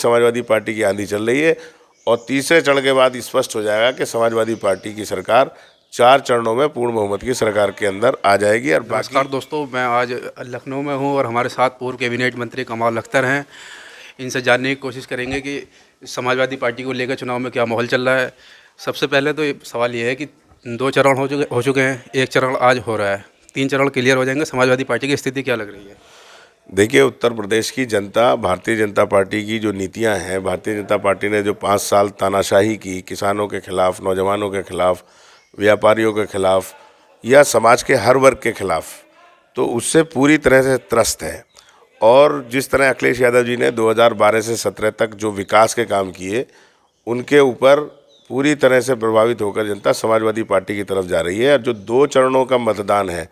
Samajwadi party की आंधी चल रही है और तीसरे चरण के बाद स्पष्ट हो जाएगा कि समाजवादी पार्टी की सरकार 4 चरणों में पूर्ण बहुमत की सरकार के अंदर आ जाएगी। और नमस्कार बाकी दोस्तों, मैं आज लखनऊ में हूँ और हमारे साथ पूर्व कैबिनेट मंत्री कमाल अख्तर हैं। इनसे जानने की कोशिश करेंगे कि समाजवादी पार्टी को लेकर चुनाव में क्या माहौल चल रहा है। सबसे पहले तो ये सवाल ये है कि 2 चरण हो चुके हैं, 1 चरण आज हो रहा है, 3 चरण क्लियर हो जाएंगे, समाजवादी पार्टी की स्थिति क्या लग रही है? देखिए, उत्तर प्रदेश की जनता भारतीय जनता पार्टी की जो नीतियां हैं, भारतीय जनता पार्टी ने जो 5 साल तानाशाही की किसानों के खिलाफ, नौजवानों के खिलाफ, व्यापारियों के खिलाफ या समाज के हर वर्ग के खिलाफ, तो उससे पूरी तरह से त्रस्त है। और जिस तरह अखिलेश यादव जी ने 2012 से 17 तक जो विकास के काम किए, उनके ऊपर पूरी तरह से प्रभावित होकर जनता समाजवादी पार्टी की तरफ जा रही है। और जो 2 चरणों का मतदान है,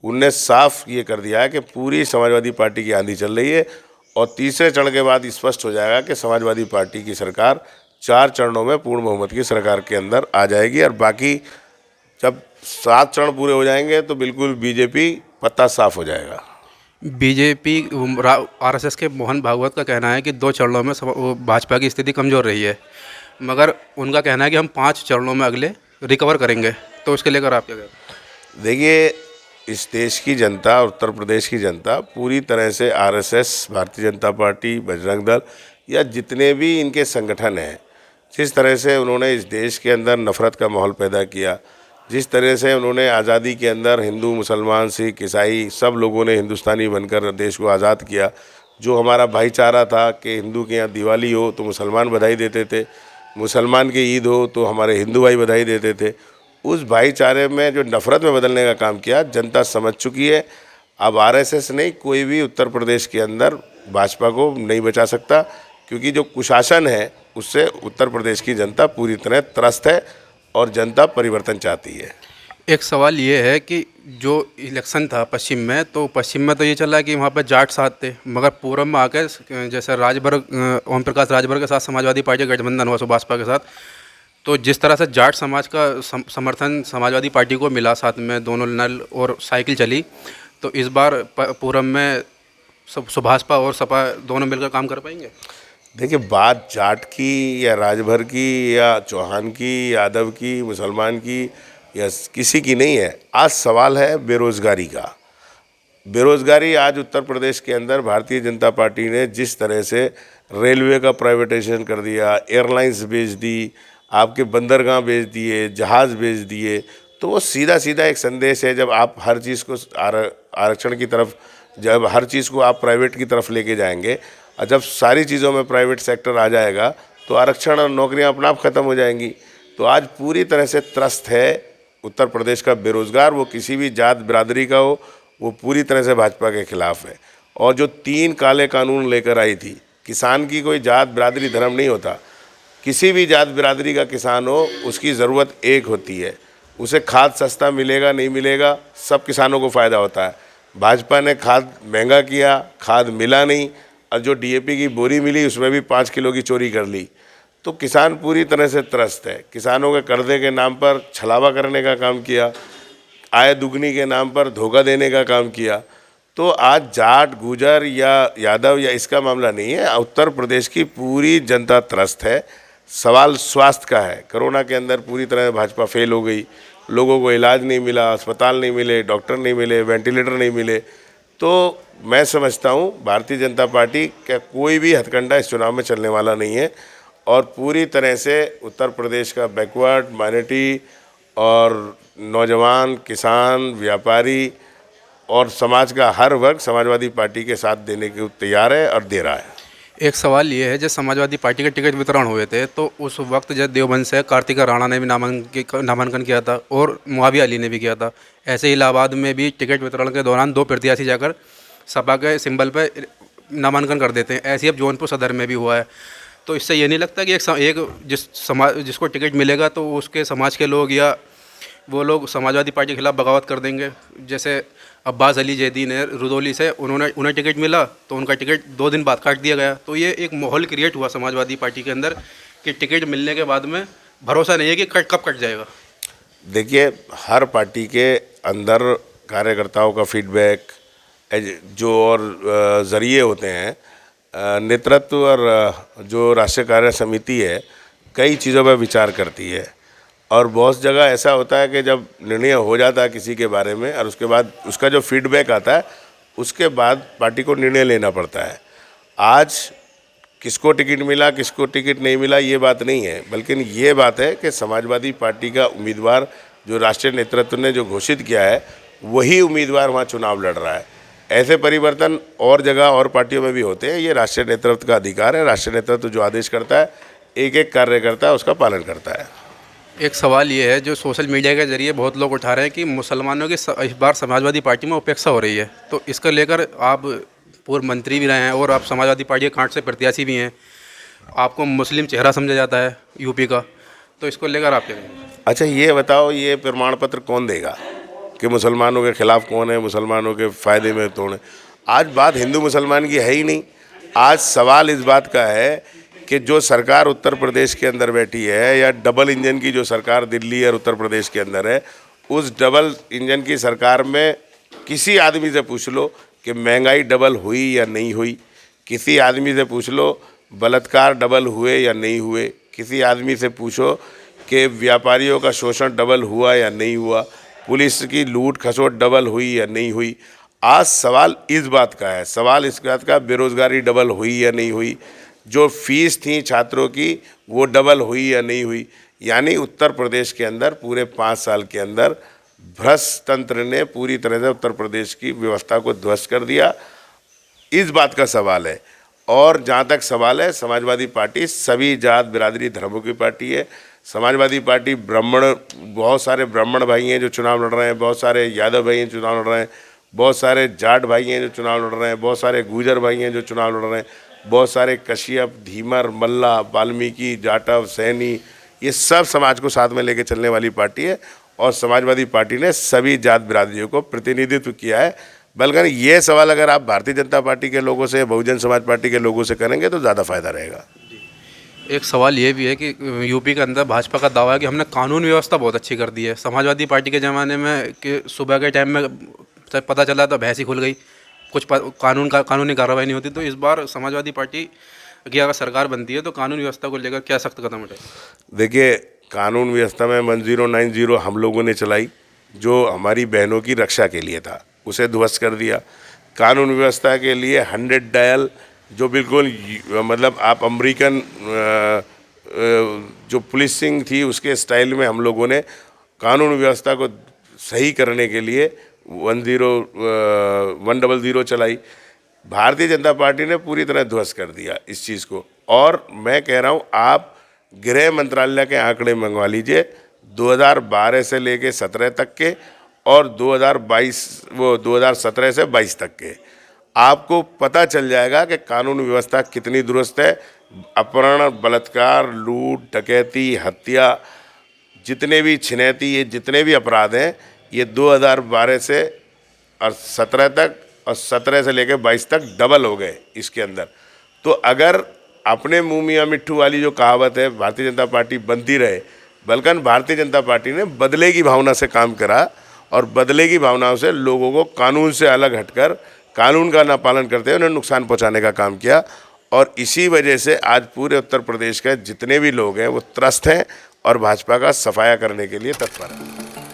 उनने साफ ये कर दिया है कि पूरी समाजवादी पार्टी की आंधी चल रही है और तीसरे चरण के बाद स्पष्ट हो जाएगा कि समाजवादी पार्टी की सरकार 4 चरणों में पूर्ण बहुमत की सरकार के अंदर आ जाएगी। और बाकी जब 7 चरण पूरे हो जाएंगे तो बिल्कुल बीजेपी पत्ता साफ हो जाएगा। बीजेपी आरएसएस के मोहन भागवत का कहना है कि 2 चरणों में भाजपा की स्थिति कमज़ोर रही है, मगर उनका कहना है कि हम 5 चरणों में अगले रिकवर करेंगे। तो उसके लेकर आप क्या कहते हैं? देखिए, इस देश की जनता, उत्तर प्रदेश की जनता पूरी तरह से आरएसएस, भारतीय जनता पार्टी, बजरंग दल या जितने भी इनके संगठन हैं, जिस तरह से उन्होंने इस देश के अंदर नफ़रत का माहौल पैदा किया, जिस तरह से उन्होंने आज़ादी के अंदर हिंदू, मुसलमान, सिख, ईसाई सब लोगों ने हिंदुस्तानी बनकर देश को आज़ाद किया। जो हमारा भाईचारा था कि हिंदू के यहाँ दिवाली हो तो मुसलमान बधाई देते थे, मुसलमान की ईद हो तो हमारे हिंदू भाई बधाई देते थे, उस भाईचारे में जो नफ़रत में बदलने का काम किया, जनता समझ चुकी है। अब आरएसएस नहीं, कोई भी उत्तर प्रदेश के अंदर भाजपा को नहीं बचा सकता, क्योंकि जो कुशासन है उससे उत्तर प्रदेश की जनता पूरी तरह त्रस्त है और जनता परिवर्तन चाहती है। एक सवाल ये है कि जो इलेक्शन था पश्चिम में, तो पश्चिम में तो ये चला कि वहाँ पे जाट साथ थे, मगर पूरब में आके जैसे ओम प्रकाश राजभर के साथ समाजवादी पार्टी का गठबंधन हुआ सुभाषपा के साथ, तो जिस तरह से जाट समाज का समर्थन समाजवादी पार्टी को मिला, साथ में दोनों नल और साइकिल चली, तो इस बार पूरब में सुभाषपा और सपा दोनों मिलकर काम कर पाएंगे? देखिए, बात जाट की या राजभर की या चौहान की, यादव की, मुसलमान की या किसी की नहीं है। आज सवाल है बेरोज़गारी का। बेरोज़गारी आज उत्तर प्रदेश के अंदर भारतीय जनता पार्टी ने जिस तरह से रेलवे का प्राइवेटाइजेशन कर दिया, एयरलाइंस बेच दी, आपके बंदरगाह बेच दिए, जहाज़ बेच दिए, तो वो सीधा सीधा एक संदेश है। जब आप हर चीज़ को आरक्षण की तरफ, जब हर चीज़ को आप प्राइवेट की तरफ लेके जाएंगे और जब सारी चीज़ों में प्राइवेट सेक्टर आ जाएगा तो आरक्षण और नौकरियां अपने आप ख़त्म हो जाएंगी। तो आज पूरी तरह से त्रस्त है उत्तर प्रदेश का बेरोज़गार, वो किसी भी जात बिरादरी का हो, वो पूरी तरह से भाजपा के खिलाफ है। और जो 3 काले कानून लेकर आई थी, किसान की कोई जात बिरादरी धर्म नहीं होता, किसी भी जात बिरादरी का किसान हो उसकी ज़रूरत एक होती है, उसे खाद सस्ता मिलेगा नहीं मिलेगा, सब किसानों को फ़ायदा होता है। भाजपा ने खाद महंगा किया, खाद मिला नहीं, और जो डीएपी की बोरी मिली उसमें भी 5 किलो की चोरी कर ली। तो किसान पूरी तरह से त्रस्त है। किसानों के कर्जे के नाम पर छलावा करने का काम किया, आय दुगनी के नाम पर धोखा देने का काम किया। तो आज जाट, गुजर या यादव या इसका मामला नहीं है, उत्तर प्रदेश की पूरी जनता त्रस्त है। सवाल स्वास्थ्य का है। कोरोना के अंदर पूरी तरह भाजपा फेल हो गई, लोगों को इलाज नहीं मिला, अस्पताल नहीं मिले, डॉक्टर नहीं मिले, वेंटिलेटर नहीं मिले। तो मैं समझता हूँ भारतीय जनता पार्टी का कोई भी हथकंडा इस चुनाव में चलने वाला नहीं है और पूरी तरह से उत्तर प्रदेश का बैकवर्ड, माइनॉरिटी और नौजवान, किसान, व्यापारी और समाज का हर वर्ग समाजवादी पार्टी के साथ देने को तैयार है और दे रहा है। एक सवाल ये है, जब समाजवादी पार्टी के टिकट वितरण हुए थे तो उस वक्त जब देवबंद से कार्तिका राणा ने भी नामांकन किया था और मुआविया अली ने भी किया था। ऐसे ही इलाहाबाद में भी टिकट वितरण के दौरान 2 प्रत्याशी जाकर सपा के सिंबल पर नामांकन कर देते हैं। ऐसे ही अब जौनपुर सदर में भी हुआ है। तो इससे ये नहीं लगता कि जिसको टिकट मिलेगा तो उसके समाज के लोग या वो लोग समाजवादी पार्टी के खिलाफ बगावत कर देंगे? जैसे अब्बास अली जैदी ने रुदौली से उन्हें टिकट मिला तो उनका टिकट 2 दिन बाद काट दिया गया। तो ये एक माहौल क्रिएट हुआ समाजवादी पार्टी के अंदर कि टिकट मिलने के बाद में भरोसा नहीं है कि कब कट जाएगा। देखिए, हर पार्टी के अंदर कार्यकर्ताओं का फीडबैक जो और ज़रिए होते हैं, नेतृत्व और जो राष्ट्रीय कार्य समिति है कई चीज़ों पर विचार करती है और बहुत जगह ऐसा होता है कि जब निर्णय हो जाता है किसी के बारे में और उसके बाद उसका जो फीडबैक आता है उसके बाद पार्टी को निर्णय लेना पड़ता है। आज किसको टिकट मिला किसको टिकट नहीं मिला ये बात नहीं है, बल्कि ये बात है कि समाजवादी पार्टी का उम्मीदवार जो राष्ट्रीय नेतृत्व ने जो घोषित किया है वही उम्मीदवार वहाँ चुनाव लड़ रहा है। ऐसे परिवर्तन और जगह और पार्टियों में भी होते हैं। ये राष्ट्रीय नेतृत्व का अधिकार है। राष्ट्रीय नेतृत्व जो आदेश करता है एक एक कार्यकर्ता उसका पालन करता है। एक सवाल ये है जो सोशल मीडिया के जरिए बहुत लोग उठा रहे हैं कि मुसलमानों की इस बार समाजवादी पार्टी में उपेक्षा हो रही है, तो इसको लेकर आप पूर्व मंत्री भी रहे हैं और आप समाजवादी पार्टी के कांट से प्रत्याशी भी हैं, आपको मुस्लिम चेहरा समझा जाता है यूपी का, तो इसको लेकर आप क्या कहेंगे? अच्छा ये बताओ, ये प्रमाण पत्र कौन देगा कि मुसलमानों के खिलाफ कौन है, मुसलमानों के फ़ायदे में कौन है? आज बात हिंदू मुसलमान की है ही नहीं। आज सवाल इस बात का है कि जो सरकार उत्तर प्रदेश के अंदर बैठी है या डबल इंजन की जो सरकार दिल्ली और उत्तर प्रदेश के अंदर है, उस डबल इंजन की सरकार में किसी आदमी से पूछ लो कि महंगाई डबल हुई या नहीं हुई, किसी आदमी से पूछ लो बलात्कार डबल हुए या नहीं हुए, किसी आदमी से पूछो कि व्यापारियों का शोषण डबल हुआ या नहीं हुआ, पुलिस की लूट खसोट डबल हुई या नहीं हुई। आज सवाल इस बात का है, सवाल इस बात का बेरोज़गारी डबल हुई या नहीं हुई, जो फीस थी छात्रों की वो डबल हुई या नहीं हुई। यानी उत्तर प्रदेश के अंदर पूरे 5 साल के अंदर भ्रष्ट तंत्र ने पूरी तरह से उत्तर प्रदेश की व्यवस्था को ध्वस्त कर दिया। इस बात का सवाल है। और जहाँ तक सवाल है, समाजवादी पार्टी सभी जात बिरादरी धर्मों की पार्टी है। समाजवादी पार्टी ब्राह्मण, बहुत सारे ब्राह्मण भाई हैं जो चुनाव लड़ रहे हैं, बहुत सारे यादव भाई हैं चुनाव लड़ रहे हैं, बहुत सारे जाट भाई हैं जो चुनाव लड़ रहे हैं, बहुत सारे गुर्जर भाई हैं जो चुनाव लड़ रहे हैं, बहुत सारे कश्यप, धीमर, मल्ला, वाल्मीकि, जाटव, सैनी, ये सब समाज को साथ में लेके चलने वाली पार्टी है। और समाजवादी पार्टी ने सभी जात बिरादरियों को प्रतिनिधित्व किया है। बल्कि ये सवाल अगर आप भारतीय जनता पार्टी के लोगों से, बहुजन समाज पार्टी के लोगों से करेंगे तो ज़्यादा फायदा रहेगा। एक सवाल ये भी है कि यूपी के अंदर भाजपा का दावा है कि हमने कानून व्यवस्था बहुत अच्छी कर दी है। समाजवादी पार्टी के ज़माने में कि सुबह के टाइम में पता चला तो भैंस ही खुल गई, कुछ कानूनी कार्रवाई नहीं होती। तो इस बार समाजवादी पार्टी की अगर सरकार बनती है तो कानून व्यवस्था को लेकर क्या सख्त कदम उठाए? देखिए, कानून व्यवस्था में 1090 हम लोगों ने चलाई, जो हमारी बहनों की रक्षा के लिए था, उसे ध्वस्त कर दिया। कानून व्यवस्था के लिए 100 डायल, जो बिल्कुल मतलब आप अमेरिकन जो पुलिसिंग थी उसके स्टाइल में हम लोगों ने कानून व्यवस्था को सही करने के लिए 100 चलाई। भारतीय जनता पार्टी ने पूरी तरह ध्वस्त कर दिया इस चीज़ को। और मैं कह रहा हूँ, आप गृह मंत्रालय के आंकड़े मंगवा लीजिए 2012 से लेके 17 तक के और 2017 से 22 तक के, आपको पता चल जाएगा कि कानून व्यवस्था कितनी दुरुस्त है। अपहरण, बलात्कार, लूट, डकैती, हत्या, जितने भी छिनैती, ये जितने भी अपराध हैं, ये 2012 से और 17 तक और 17 से लेकर 22 तक डबल हो गए इसके अंदर। तो अगर अपने मुँह मियाँ मिट्ठू वाली जो कहावत है भारतीय जनता पार्टी बनती रहे, बल्कि भारतीय जनता पार्टी ने बदले की भावना से काम करा और बदले की भावनाओं से लोगों को कानून से अलग हटकर कानून का ना पालन करते हुए उन्हें नुकसान पहुंचाने का काम किया। और इसी वजह से आज पूरे उत्तर प्रदेश के जितने भी लोग हैं वो त्रस्त हैं और भाजपा का सफाया करने के लिए तत्पर हैं।